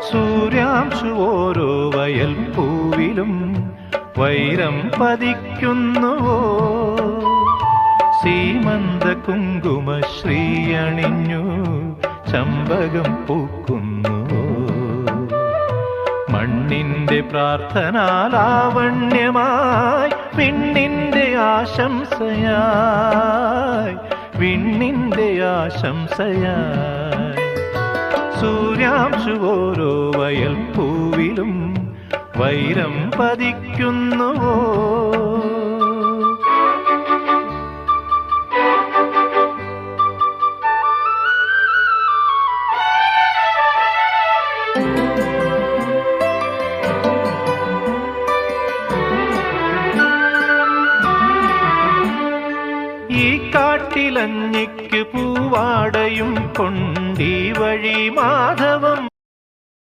സൂര്യാംശു ഓരോ വയൽ പൂവിലും വൈരം പതിക്കുന്നുവോ? സീമന്ത കുങ്കുമ ശ്രീയണിഞ്ഞു ചമ്പകം പൂക്കുന്നുവോ? മണ്ണിന്റെ പ്രാർത്ഥനാലാവണ്യമായി വിണ്ണിന്റെ ആശംസയായി, വിണ്ണിന്റെ ആശംസയായി. സൂര്യാംശു ഓരോ വയൽ പൂവിലും വൈരം പതിക്കുന്നുവോ? ഈ കാട്ടിലഞ്ഞിക്ക് പൂവാടയും കൊണ്ടീ വഴി മാധവം